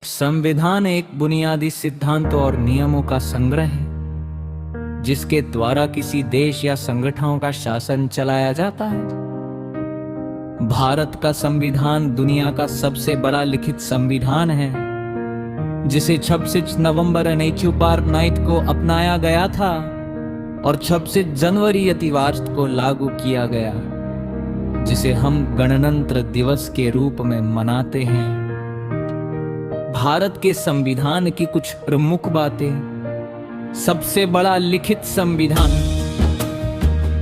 संविधान एक बुनियादी सिद्धांतों और नियमों का संग्रह है जिसके द्वारा किसी देश या संगठनों का शासन चलाया जाता है। भारत का संविधान दुनिया का सबसे बड़ा लिखित संविधान है जिसे 26 नवंबर 1949 को अपनाया गया था और 26 जनवरी अतिवार को लागू किया गया, जिसे हम गणतंत्र दिवस के रूप में मनाते हैं। भारत के संविधान की कुछ प्रमुख बातें। सबसे बड़ा लिखित संविधान।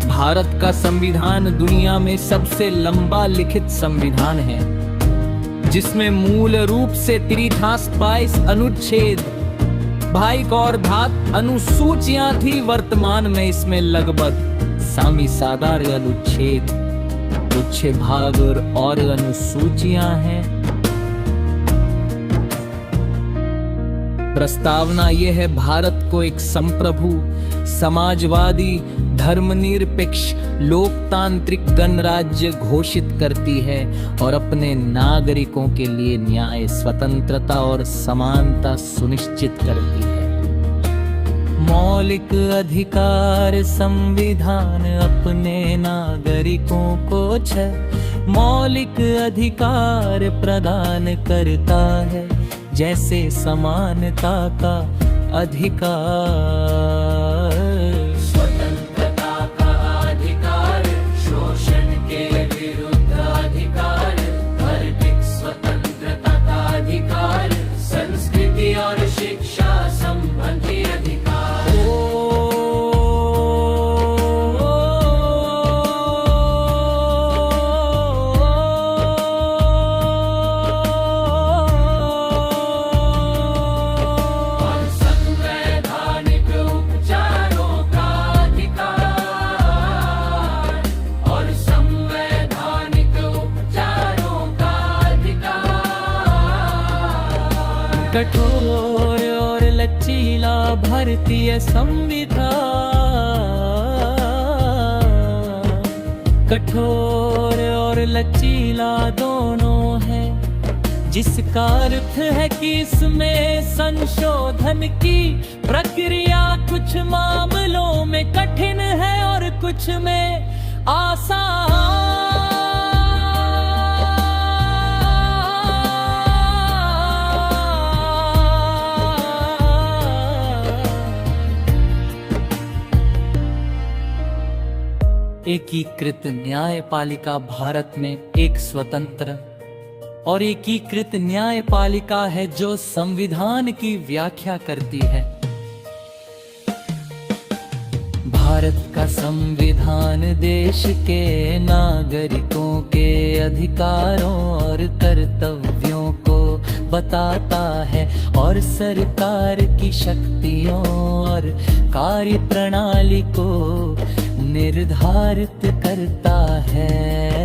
भारत का संविधान दुनिया में सबसे लंबा लिखित संविधान है जिसमें मूल रूप से 322 अनुच्छेद, 22 और धात अनुसूचियां थी। वर्तमान में इसमें लगभग सादार अनुच्छेद, कुछ भाग और अनुसूचियां हैं। प्रस्तावना यह है, भारत को एक संप्रभु, समाजवादी, धर्मनिरपेक्ष, लोकतांत्रिक गणराज्य घोषित करती है और अपने नागरिकों के लिए न्याय, स्वतंत्रता और समानता सुनिश्चित करती है। मौलिक अधिकार। संविधान अपने नागरिकों को 6 मौलिक अधिकार प्रदान करता है, जैसे समानता का अधिकार, स्वतंत्रता का अधिकार, शोषण के विरुद्ध अधिकार, आर्थिक स्वतंत्रता का अधिकार, संस्कृति और शिक्षा संबंधी अधिकार। कठोर और लचीला भारतीय संविधान। कठोर और लचीला दोनों है, जिसका अर्थ है कि इसमें संशोधन की प्रक्रिया कुछ मामलों में कठिन है और कुछ में आसान। एकीकृत न्यायपालिका। भारत में एक स्वतंत्र और एकीकृत न्यायपालिका है जो संविधान की व्याख्या करती है। भारत का संविधान देश के नागरिकों के अधिकारों और कर्तव्यों को बताता है और सरकार की शक्तियों और कार्यप्रणाली को निर्धारित करता है।